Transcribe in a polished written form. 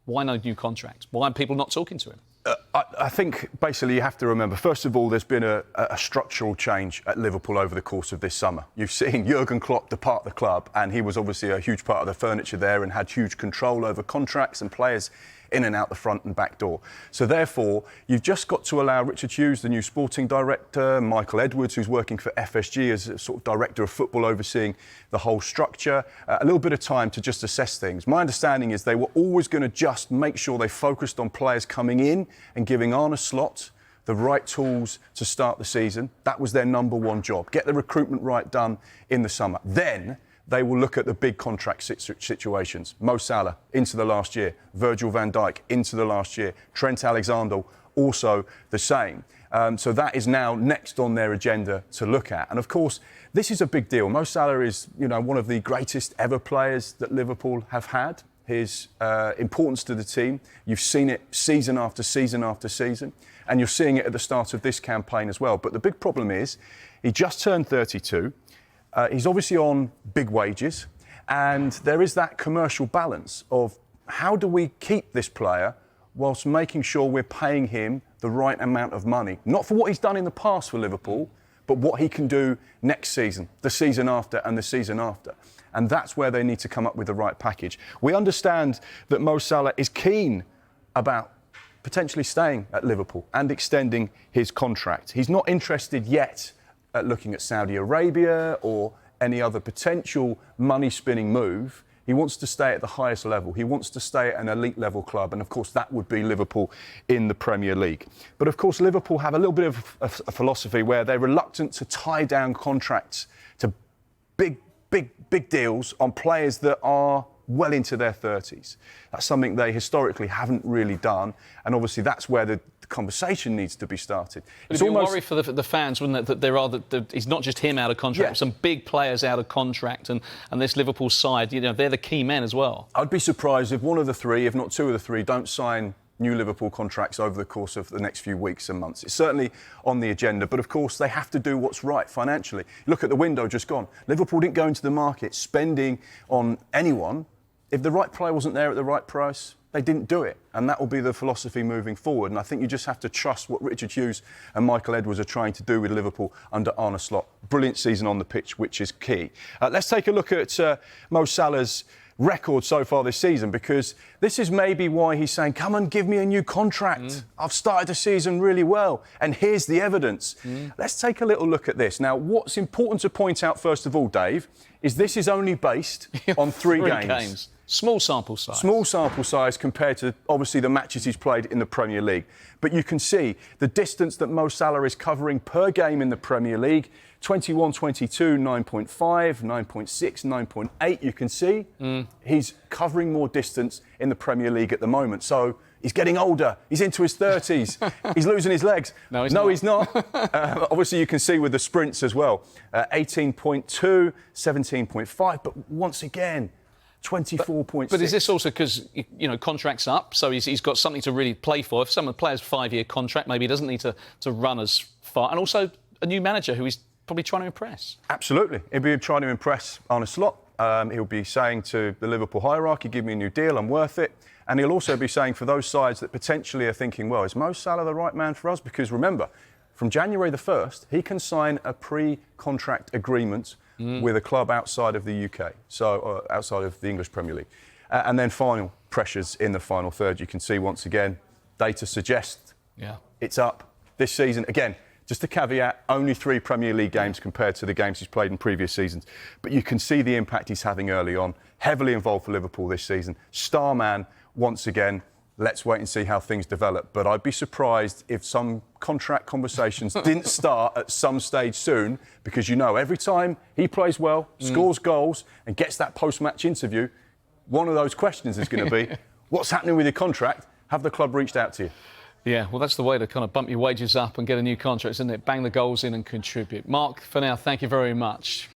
Why no new contract? Why are people not talking to him? I think basically you have to remember, first of all, there's been a structural change at Liverpool over the course of this summer. You've seen Jurgen Klopp depart the club, and he was obviously a huge part of the furniture there and had huge control over contracts and players in and out the front and back door. So therefore, you've just got to allow Richard Hughes, the new sporting director, Michael Edwards, who's working for FSG as a sort of director of football overseeing the whole structure, a little bit of time to just assess things. My understanding is they were always going to just make sure they focused on players coming in and giving Arne Slot the right tools to start the season. That was their number one job. Get the recruitment right done in the summer. Then they will look at the big contract situations. Mo Salah into the last year, Virgil van Dijk into the last year, Trent Alexander also the same. So that is now next on their agenda to look at. And of course, this is a big deal. Mo Salah is, one of the greatest ever players that Liverpool have had. His importance to the team, you've seen it season after season after season, and you're seeing it at the start of this campaign as well. But the big problem is, he just turned 32. He's obviously on big wages, and there is that commercial balance of how do we keep this player whilst making sure we're paying him the right amount of money, not for what he's done in the past for Liverpool, but what he can do next season, the season after and the season after. And that's where they need to come up with the right package. We understand that Mo Salah is keen about potentially staying at Liverpool and extending his contract. He's not interested yet at looking at Saudi Arabia or any other potential money-spinning move. He wants to stay at the highest level. He wants to stay at an elite level club. And of course, that would be Liverpool in the Premier League. But of course, Liverpool have a little bit of a philosophy where they're reluctant to tie down contracts to big deals on players that are well into their 30s. That's something they historically haven't really done. And obviously, that's where the conversation needs to be started. It's almost a worry for the fans, wouldn't it, that it's not just him out of contract, some big players out of contract, and this Liverpool side, they're the key men as well. I'd be surprised if one of the three, if not two of the three, don't sign new Liverpool contracts over the course of the next few weeks and months. It's certainly on the agenda, but of course they have to do what's right financially. Look at the window just gone. Liverpool didn't go into the market spending on anyone. If the right player wasn't there at the right price, they didn't do it. And that will be the philosophy moving forward. And I think you just have to trust what Richard Hughes and Michael Edwards are trying to do with Liverpool under Arne Slot. Brilliant season on the pitch, which is key. Let's take a look at Mo Salah's record so far this season, because this is maybe why he's saying, come and give me a new contract. I've started the season really well. And here's the evidence. Let's take a little look at this. Now, what's important to point out, first of all, Dave, is this is only based on three games. Small sample size. Small sample size compared to, obviously, the matches he's played in the Premier League. But you can see the distance that Mo Salah is covering per game in the Premier League. 21-22, 9.5, 9.6, 9.8. You can see he's covering more distance in the Premier League at the moment. So he's getting older. He's into his 30s. He's losing his legs. No, he's not. Obviously, you can see with the sprints as well. 18.2, 17.5. But once again, 24.6. But is this also because, contract's up, so he's got something to really play for? If some of the players' 5-year contract, maybe he doesn't need to run as far. And also a new manager who he's probably trying to impress. Absolutely. He'll be trying to impress Arne Slot. He'll be saying to the Liverpool hierarchy, give me a new deal, I'm worth it. And he'll also be saying for those sides that potentially are thinking, well, is Mo Salah the right man for us? Because remember, from January the 1st, he can sign a pre-contract agreement with a club outside of the UK, so outside of the English Premier League. And then final pressures in the final third. You can see once again, data suggests it's up this season. Again, just a caveat, only 3 Premier League games compared to the games he's played in previous seasons. But you can see the impact he's having early on. Heavily involved for Liverpool this season. Star man once again. Let's wait and see how things develop. But I'd be surprised if some contract conversations didn't start at some stage soon, because every time he plays well, scores goals and gets that post-match interview, one of those questions is going to be, what's happening with your contract? Have the club reached out to you? Yeah, well, that's the way to kind of bump your wages up and get a new contract, isn't it? Bang the goals in and contribute. Mark, for now, thank you very much.